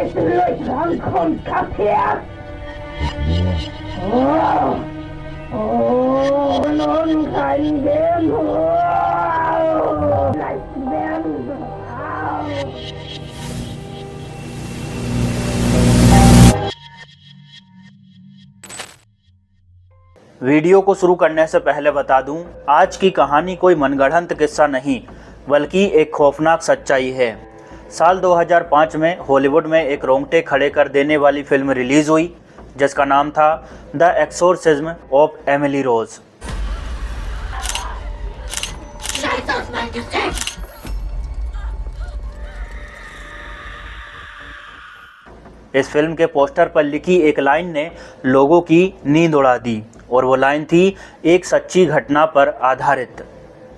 zwischendurch kommt kapiert? Oh, oh, nun kann der leicht werden. Video को शुरू करने से पहले बता दूं, आज की कहानी कोई मनगढ़ंत किस्सा नहीं बल्कि एक खौफनाक सच्चाई है। साल 2005 में हॉलीवुड में एक रोंगटे खड़े कर देने वाली फिल्म रिलीज़ हुई जिसका नाम था the exorcism of Emily Rose. इस फिल्म के पोस्टर पर लिखी एक लाइन ने लोगों की नींद उड़ा दी और वो लाइन थी एक सच्ची घटना पर आधारित।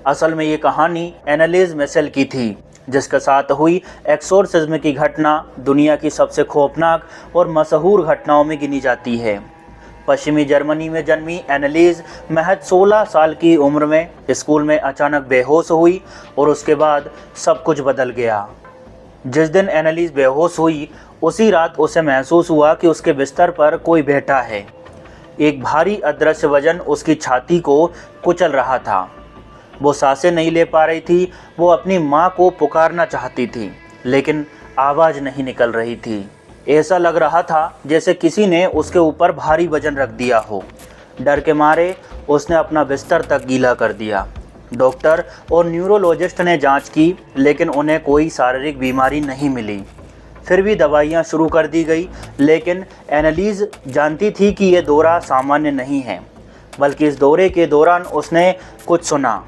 असल में ये कहानी एनालिस मिशेल की थी जिसके साथ हुई एक्सोर्सिज्म की घटना दुनिया की सबसे खौफनाक और मशहूर घटनाओं में गिनी जाती है। पश्चिमी जर्मनी में जन्मी एनालिस महज 16 साल की उम्र में स्कूल में अचानक बेहोश हुई और उसके बाद सब कुछ बदल गया। जिस दिन एनालिस बेहोश हुई उसी रात उसे महसूस हुआ कि उसके बिस्तर पर कोई बैठा है। एक भारी अदृश्य वजन उसकी छाती को कुचल रहा था। वो सांसें नहीं ले पा रही थी। वो अपनी माँ को पुकारना चाहती थी लेकिन आवाज़ नहीं निकल रही थी। ऐसा लग रहा था जैसे किसी ने उसके ऊपर भारी वजन रख दिया हो। डर के मारे उसने अपना बिस्तर तक गीला कर दिया। डॉक्टर और न्यूरोलॉजिस्ट ने जांच की लेकिन उन्हें कोई शारीरिक बीमारी नहीं मिली। फिर भी दवाइयाँ शुरू कर दी गई लेकिन एनालिस जानती थी कि यह दौरा सामान्य नहीं है बल्कि इस दौरे के दौरान उसने कुछ सुना।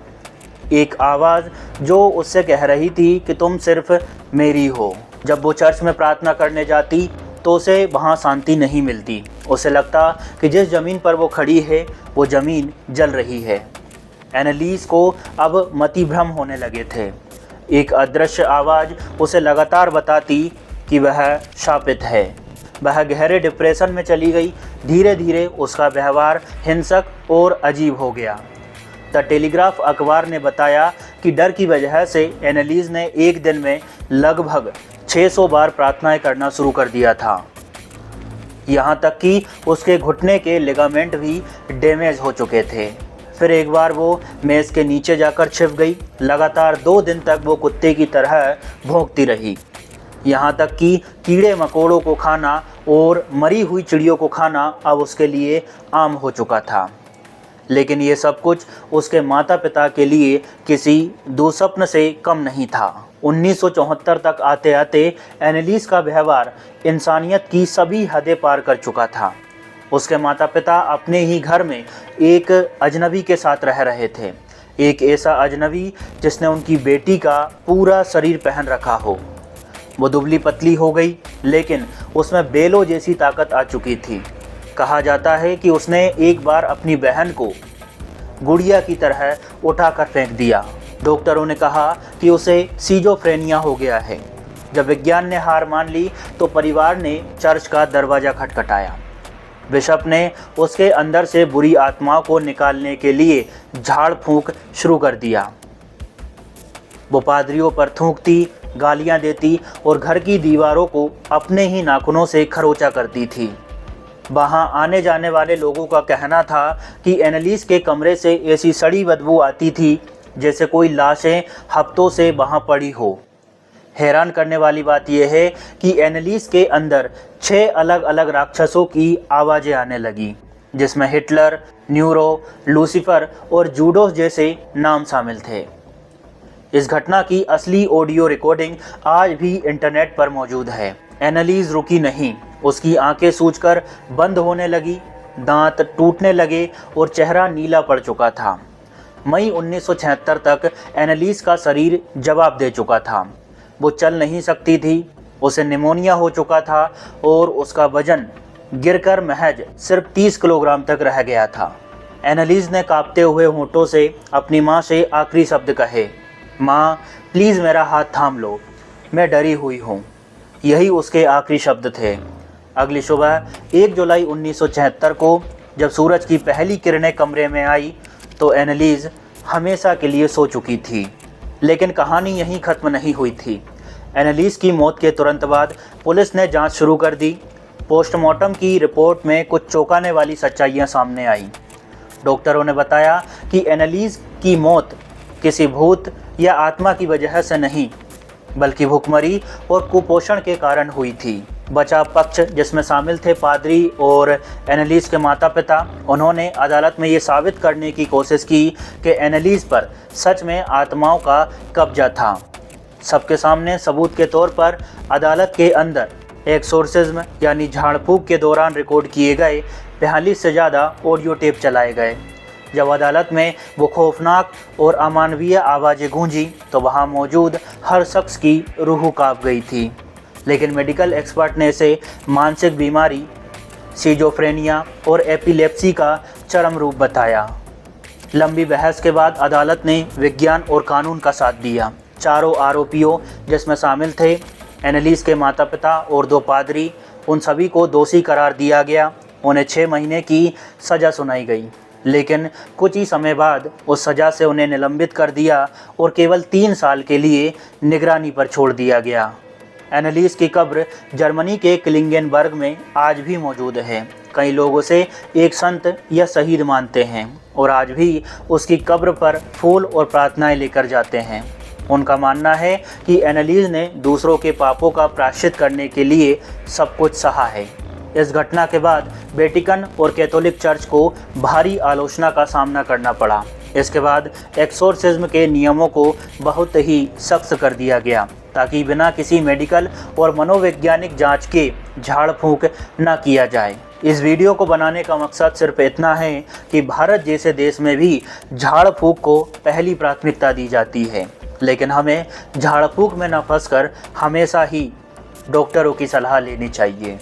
एक आवाज़ जो उससे कह रही थी कि तुम सिर्फ मेरी हो। जब वो चर्च में प्रार्थना करने जाती तो उसे वहाँ शांति नहीं मिलती। उसे लगता कि जिस ज़मीन पर वो खड़ी है वो ज़मीन जल रही है। एनालिस को अब मतिभ्रम होने लगे थे। एक अदृश्य आवाज़ उसे लगातार बताती कि वह शापित है। वह गहरे डिप्रेशन में चली गई। धीरे धीरे उसका व्यवहार हिंसक और अजीब हो गया। द टेलीग्राफ अखबार ने बताया कि डर की वजह से एनालिस ने एक दिन में लगभग 600 बार प्रार्थनाएं करना शुरू कर दिया था। यहाँ तक कि उसके घुटने के लिगामेंट भी डैमेज हो चुके थे। फिर एक बार वो मेज़ के नीचे जाकर छिप गई। लगातार 2 दिन तक वो कुत्ते की तरह भौंकती रही। यहाँ तक कि कीड़े मकोड़ों को खाना और मरी हुई चिड़ियों को खाना अब उसके लिए आम हो चुका था। लेकिन ये सब कुछ उसके माता पिता के लिए किसी दुस्वप्न से कम नहीं था। 1974 तक आते आते एनालिस का व्यवहार इंसानियत की सभी हदें पार कर चुका था। उसके माता पिता अपने ही घर में एक अजनबी के साथ रह रहे थे। एक ऐसा अजनबी जिसने उनकी बेटी का पूरा शरीर पहन रखा हो। वो दुबली पतली हो गई लेकिन उसमें बेलों जैसी ताकत आ चुकी थी। कहा जाता है कि उसने एक बार अपनी बहन को गुड़िया की तरह उठाकर फेंक दिया। डॉक्टरों ने कहा कि उसे सिजोफ्रेनिया हो गया है। जब विज्ञान ने हार मान ली तो परिवार ने चर्च का दरवाज़ा खटखटाया। बिशप ने उसके अंदर से बुरी आत्माओं को निकालने के लिए झाड़ फूंक शुरू कर दिया। वो पादरियों पर थूकती, गालियां देती और घर की दीवारों को अपने ही नाखूनों से खरोंचा करती थी। वहाँ आने जाने वाले लोगों का कहना था कि एनालिस के कमरे से ऐसी सड़ी बदबू आती थी जैसे कोई लाशें हफ्तों से वहाँ पड़ी हो। हैरान करने वाली बात यह है कि एनालिस के अंदर 6 अलग अलग राक्षसों की आवाज़ें आने लगी जिसमें हिटलर, न्यूरो, लूसीफर और जूडोस जैसे नाम शामिल थे। इस घटना की असली ऑडियो रिकॉर्डिंग आज भी इंटरनेट पर मौजूद है। एनालिस रुकी नहीं। उसकी आंखें सूजकर बंद होने लगी, दांत टूटने लगे और चेहरा नीला पड़ चुका था। मई 1976 तक एनालिस का शरीर जवाब दे चुका था। वो चल नहीं सकती थी। उसे निमोनिया हो चुका था और उसका वजन गिरकर महज सिर्फ 30 किलोग्राम तक रह गया था। एनालिस ने कांपते हुए होंठों से अपनी माँ से आखिरी शब्द कहे, माँ प्लीज़ मेरा हाथ थाम लो, मैं डरी हुई हूँ। यही उसके आखिरी शब्द थे। अगली सुबह 1 जुलाई 1976 को जब सूरज की पहली किरणें कमरे में आई तो एनालिस हमेशा के लिए सो चुकी थी। लेकिन कहानी यहीं ख़त्म नहीं हुई थी। एनालिस की मौत के तुरंत बाद पुलिस ने जांच शुरू कर दी। पोस्टमार्टम की रिपोर्ट में कुछ चौंकाने वाली सच्चाइयां सामने आई। डॉक्टरों ने बताया कि एनालिस की मौत किसी भूत या आत्मा की वजह से नहीं, बल्कि भूखमरी और कुपोषण के कारण हुई थी। बचाव पक्ष, जिसमें शामिल थे पादरी और एनालिस के माता पिता, उन्होंने अदालत में ये साबित करने की कोशिश की कि एनालिस पर सच में आत्माओं का कब्जा था। सबके सामने सबूत के तौर पर अदालत के अंदर एक्सोर्सिज्म यानी झाड़ फूंक के दौरान रिकॉर्ड किए गए 42 से ज़्यादा ऑडियो टेप चलाए गए। जब अदालत में वो खौफनाक और अमानवीय आवाज़ें गूंजी तो वहाँ मौजूद हर शख्स की रूह कांप गई थी। लेकिन मेडिकल एक्सपर्ट ने इसे मानसिक बीमारी, सिजोफ्रेनिया और एपिलेप्सी का चरम रूप बताया। लंबी बहस के बाद अदालत ने विज्ञान और कानून का साथ दिया। चारों आरोपियों, जिसमें शामिल थे एनालिस के माता पिता और 2 पादरी, उन सभी को दोषी करार दिया गया। उन्हें 6 महीने की सज़ा सुनाई गई, लेकिन कुछ ही समय बाद उस सज़ा से उन्हें निलंबित कर दिया और केवल 3 साल के लिए निगरानी पर छोड़ दिया गया। एनालिस की कब्र जर्मनी के क्लिंगेनबर्ग में आज भी मौजूद है। कई लोग उसे एक संत या शहीद मानते हैं और आज भी उसकी कब्र पर फूल और प्रार्थनाएं लेकर जाते हैं। उनका मानना है कि एनालिस ने दूसरों के पापों का प्रायश्चित करने के लिए सब कुछ सहा है। इस घटना के बाद वेटिकन और कैथोलिक चर्च को भारी आलोचना का सामना करना पड़ा। इसके बाद एक्सोर्सिज्म के नियमों को बहुत ही सख्त कर दिया गया ताकि बिना किसी मेडिकल और मनोवैज्ञानिक जांच के झाड़ फूंक न किया जाए। इस वीडियो को बनाने का मकसद सिर्फ इतना है कि भारत जैसे देश में भी झाड़ फूंक को पहली प्राथमिकता दी जाती है, लेकिन हमें झाड़ फूंक में न फंसकर हमेशा ही डॉक्टरों की सलाह लेनी चाहिए।